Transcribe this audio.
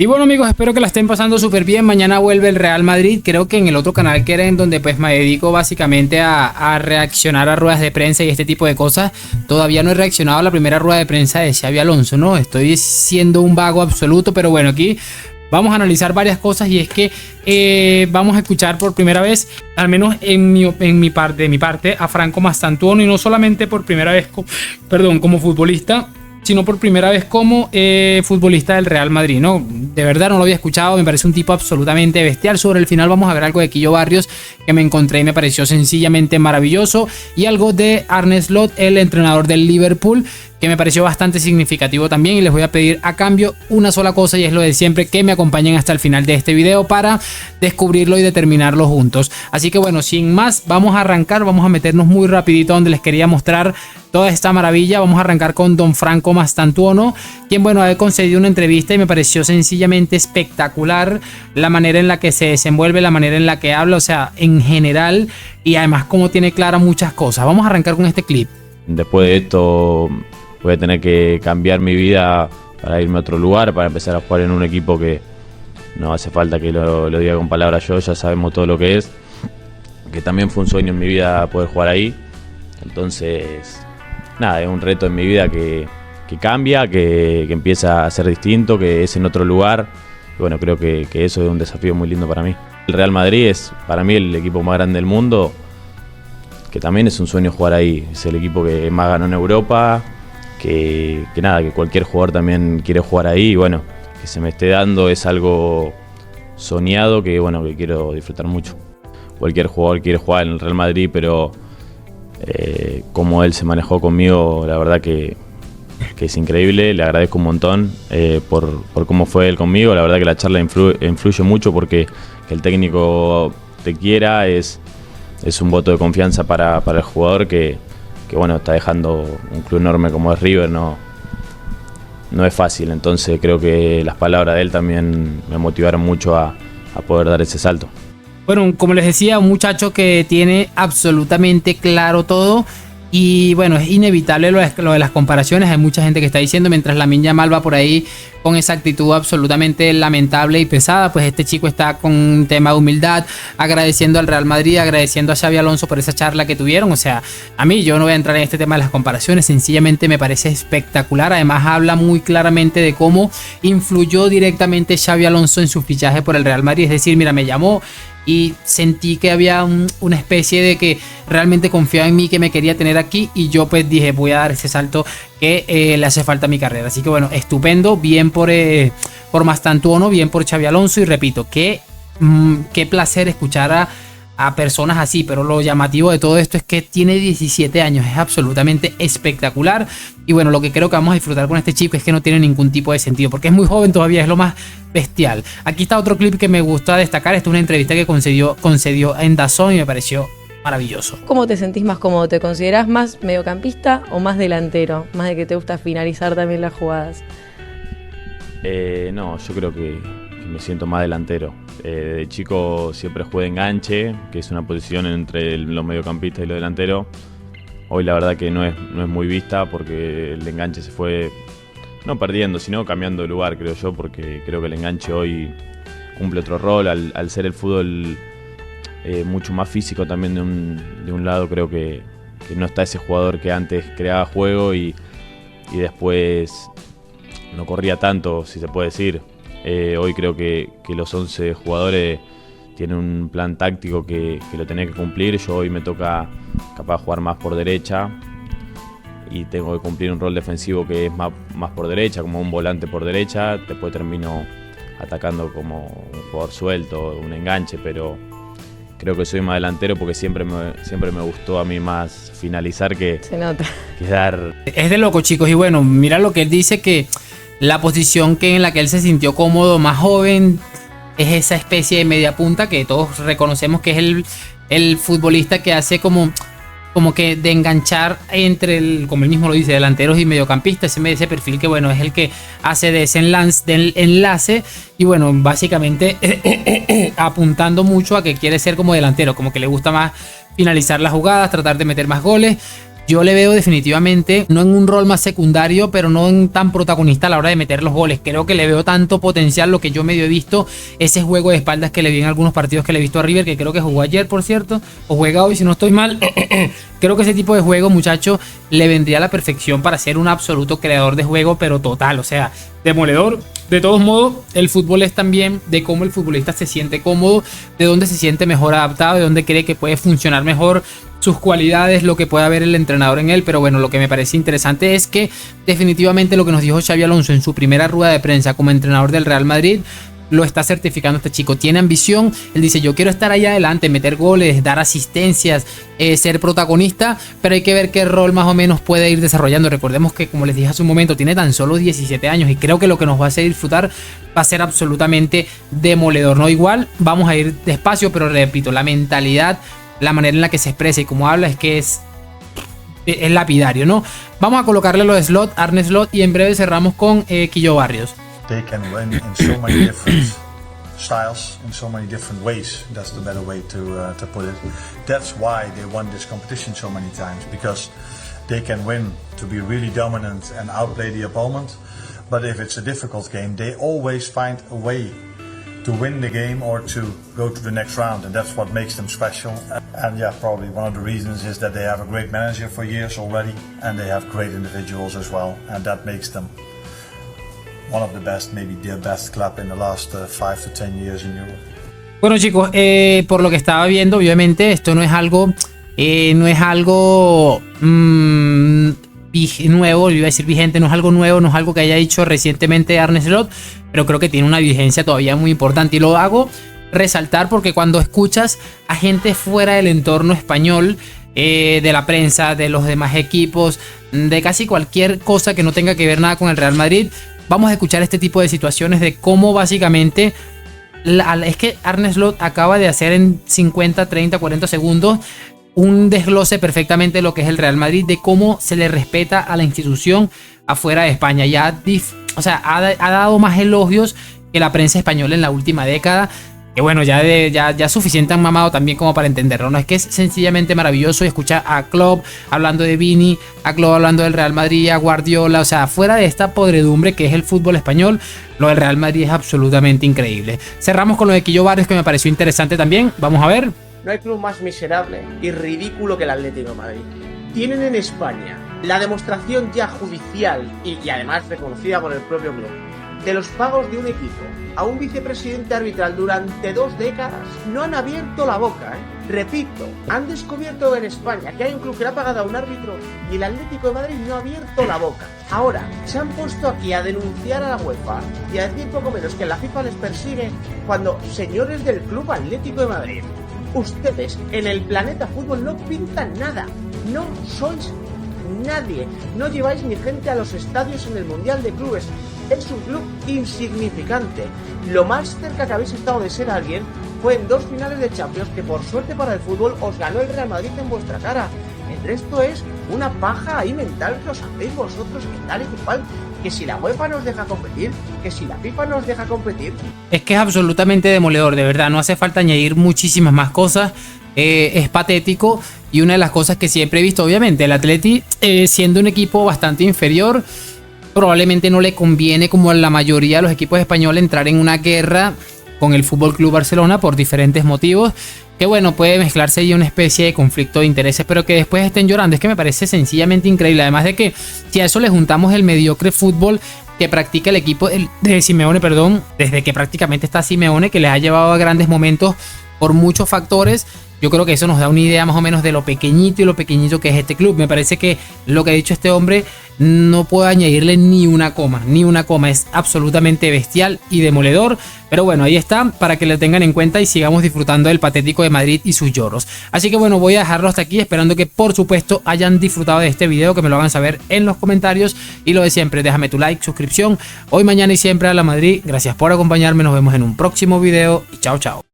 Y bueno, amigos, espero que la estén pasando súper bien. Mañana vuelve el Real Madrid. Creo que en el otro canal que era en donde pues me dedico básicamente a reaccionar a ruedas de prensa y este tipo de cosas. Todavía no he reaccionado a la primera rueda de prensa de Xabi Alonso, ¿no? Estoy siendo un vago absoluto, pero bueno, aquí vamos a analizar varias cosas y es que vamos a escuchar por primera vez, al menos de mi parte, a Franco Mastantuono, y no solamente por primera vez, como futbolista, sino por primera vez como futbolista del Real Madrid, ¿no? De verdad no lo había escuchado, me parece un tipo absolutamente bestial. Sobre el final vamos a ver algo de Quillo Barrios que me encontré y me pareció sencillamente maravilloso, y algo de Arne Slot, el entrenador del Liverpool, que me pareció bastante significativo también. Y les voy a pedir a cambio una sola cosa, y es lo de siempre, que me acompañen hasta el final de este video para descubrirlo y determinarlo juntos. Así que bueno, sin más, vamos a arrancar, vamos a meternos muy rapidito donde les quería mostrar toda esta maravilla. Vamos a arrancar con don Franco Mastantuono, quien bueno, ha concedido una entrevista y me pareció sencillamente espectacular la manera en la que se desenvuelve, la manera en la que habla, o sea, en general, y además como tiene claras muchas cosas. Vamos a arrancar con este clip. Después de esto voy a tener que cambiar mi vida para irme a otro lugar, para empezar a jugar en un equipo que no hace falta que lo diga con palabras yo, ya sabemos todo lo que es, que también fue un sueño en mi vida poder jugar ahí. Entonces, nada, es un reto en mi vida que cambia, que empieza a ser distinto, que es en otro lugar. Y bueno, creo que eso es un desafío muy lindo para mí. El Real Madrid es para mí el equipo más grande del mundo, que también es un sueño jugar ahí. Es el equipo que más ganó en Europa, que nada, que cualquier jugador también quiere jugar ahí, y bueno, que se me esté dando es algo soñado que bueno, que quiero disfrutar mucho. Cualquier jugador quiere jugar en el Real Madrid, pero como él se manejó conmigo, la verdad que es increíble. Le agradezco un montón por cómo fue él conmigo. La verdad que la charla influye mucho, porque que el técnico te quiera es un voto de confianza para el jugador que bueno, está dejando un club enorme como es River, no es fácil. Entonces creo que las palabras de él también me motivaron mucho a poder dar ese salto. Bueno, como les decía, un muchacho que tiene absolutamente claro todo. Y bueno, es inevitable lo de las comparaciones. Hay mucha gente que está diciendo, mientras Lamine Yamal va por ahí con esa actitud absolutamente lamentable y pesada, pues este chico está con un tema de humildad, agradeciendo al Real Madrid, agradeciendo a Xabi Alonso por esa charla que tuvieron. O sea, a mí, yo no voy a entrar en este tema de las comparaciones, sencillamente me parece espectacular. Además habla muy claramente de cómo influyó directamente Xabi Alonso en su fichaje por el Real Madrid. Es decir, mira, me llamó y sentí que había una especie de que realmente confiaba en mí, que me quería tener aquí, y yo pues dije, voy a dar ese salto que le hace falta a mi carrera. Así que bueno, estupendo, bien por Mastantuono, bien por Xabi Alonso, y repito, qué placer escuchar a personas así. Pero lo llamativo de todo esto es que tiene 17 años, es absolutamente espectacular. Y bueno, lo que creo que vamos a disfrutar con este chico es que no tiene ningún tipo de sentido, porque es muy joven todavía, es lo más bestial. Aquí está otro clip que me gusta destacar. Esta es una entrevista que concedió en DAZN y me pareció maravilloso. ¿Cómo te sentís más cómodo? ¿Te considerás más mediocampista o más delantero? Más de que te gusta finalizar también las jugadas. No, yo creo que me siento más delantero. De chico siempre jugué de enganche, que es una posición entre los mediocampistas y los delanteros. Hoy la verdad que no es muy vista, porque el enganche se fue no perdiendo, sino cambiando de lugar, creo yo, porque creo que el enganche hoy cumple otro rol al ser el fútbol mucho más físico también de un lado. Creo que no está ese jugador que antes creaba juego y después no corría tanto, si se puede decir. Hoy creo que los 11 jugadores tienen un plan táctico que lo tenés que cumplir. Yo hoy me toca capaz jugar más por derecha y tengo que cumplir un rol defensivo que es más por derecha, como un volante por derecha. Después termino atacando como un jugador suelto, un enganche, pero creo que soy más delantero porque siempre me gustó a mí más finalizar que dar. Es de loco, chicos. Y bueno, mira lo que él dice, que la posición en la que él se sintió cómodo, más joven, es esa especie de media punta que todos reconocemos que es el futbolista que hace como que de enganchar entre como él mismo lo dice, delanteros y mediocampistas. Ese perfil que bueno, es el que hace de ese enlace, y bueno, básicamente apuntando mucho a que quiere ser como delantero, como que le gusta más finalizar las jugadas, tratar de meter más goles. yo le veo definitivamente no en un rol más secundario, pero no en tan protagonista a la hora de meter los goles. Creo que le veo tanto potencial, lo que yo medio he visto, ese juego de espaldas que le vi en algunos partidos que le he visto a River, que creo que jugó ayer, por cierto, o juega hoy si no estoy mal. Creo que ese tipo de juego, muchacho, le vendría a la perfección para ser un absoluto creador de juego, pero total, o sea, demoledor. De todos modos, el fútbol es también de cómo el futbolista se siente cómodo, de dónde se siente mejor adaptado, de dónde cree que puede funcionar mejor, sus cualidades, lo que pueda ver el entrenador en él. Pero bueno, lo que me parece interesante es que definitivamente lo que nos dijo Xabi Alonso en su primera rueda de prensa como entrenador del Real Madrid lo está certificando este chico. Tiene ambición, él dice: yo quiero estar ahí adelante, meter goles, dar asistencias, ser protagonista, pero hay que ver qué rol más o menos puede ir desarrollando. Recordemos que, como les dije hace un momento, tiene tan solo 17 años y creo que lo que nos va a hacer disfrutar va a ser absolutamente demoledor, ¿no? Igual vamos a ir despacio, pero repito, la mentalidad, la manera en la que se expresa y cómo habla es que es lapidario, ¿no? Vamos a colocarle los slots, Arne Slot, y en breve cerramos con Quillo Barrios. They can win in so many different styles, in so many different ways. That's the better way to put it. That's why they won this competition so many times, because they can win to be really dominant and outplay the opponent. But if it's a difficult game, they always find a way to win the game or to go to the next round, and that's what makes them special. And yeah, probably one of the reasons is that they have a great manager for years already, and they have great individuals as well, and that makes them one of the best, maybe the best club in the last 5 to 10 years in Europe. Bueno, chicos, por lo que estaba viendo, obviamente esto no es algo nuevo, iba a decir vigente, no es algo nuevo, no es algo que haya dicho recientemente Arne Slot, pero creo que tiene una vigencia todavía muy importante, y lo hago resaltar porque cuando escuchas a gente fuera del entorno español, de la prensa, de los demás equipos, de casi cualquier cosa que no tenga que ver nada con el Real Madrid, vamos a escuchar este tipo de situaciones de cómo básicamente es que Arne Slot acaba de hacer en 50, 30, 40 segundos un desglose perfectamente de lo que es el Real Madrid, de cómo se le respeta a la institución afuera de España. Ya ha dado más elogios que la prensa española en la última década. Que bueno, ya suficiente han mamado también como para entenderlo, ¿no? Es que es sencillamente maravilloso. Y escuchar a Klopp hablando de Vini, a Klopp hablando del Real Madrid, a Guardiola, o sea, fuera de esta podredumbre que es el fútbol español, lo del Real Madrid es absolutamente increíble. Cerramos con lo de Quillo Barrios, que me pareció interesante también. Vamos a ver. No hay club más miserable y ridículo que el Atlético de Madrid. Tienen en España la demostración ya judicial y además reconocida por el propio club de los pagos de un equipo a un vicepresidente arbitral durante 2 décadas. No han abierto la boca, ¿eh? Repito, han descubierto en España que hay un club que le ha pagado a un árbitro y el Atlético de Madrid no ha abierto la boca. Ahora, se han puesto aquí a denunciar a la UEFA y a decir poco menos que la FIFA les persigue, cuando, señores del Club Atlético de Madrid, ustedes en el planeta fútbol no pintan nada, no sois nadie, no lleváis ni gente a los estadios en el Mundial de Clubes. Es un club insignificante. Lo más cerca que habéis estado de ser alguien fue en 2 finales de Champions que, por suerte para el fútbol, os ganó el Real Madrid en vuestra cara. El resto es una paja ahí mental que os hacéis vosotros, que tal y que cual, que si la UEFA nos deja competir, que si la FIFA nos deja competir. Es que es absolutamente demoledor, de verdad, no hace falta añadir muchísimas más cosas. Es patético, y una de las cosas que siempre he visto, obviamente, el Atleti, siendo un equipo bastante inferior, probablemente no le conviene, como a la mayoría de los equipos españoles, entrar en una guerra con el Fútbol Club Barcelona por diferentes motivos, que bueno, puede mezclarse ahí una especie de conflicto de intereses, pero que después estén llorando. Es que me parece sencillamente increíble. Además de que, si a eso le juntamos el mediocre fútbol que practica el equipo de Simeone, desde que prácticamente está Simeone, que les ha llevado a grandes momentos por muchos factores, yo creo que eso nos da una idea más o menos de lo pequeñito que es este club. Me parece que lo que ha dicho este hombre no puedo añadirle ni una coma, es absolutamente bestial y demoledor. Pero bueno, ahí está, para que lo tengan en cuenta y sigamos disfrutando del patético de Madrid y sus lloros. Así que bueno, voy a dejarlo hasta aquí, esperando que por supuesto hayan disfrutado de este video, que me lo hagan saber en los comentarios, y lo de siempre, déjame tu like, suscripción, hoy, mañana y siempre a la Madrid. Gracias por acompañarme, nos vemos en un próximo video y chao.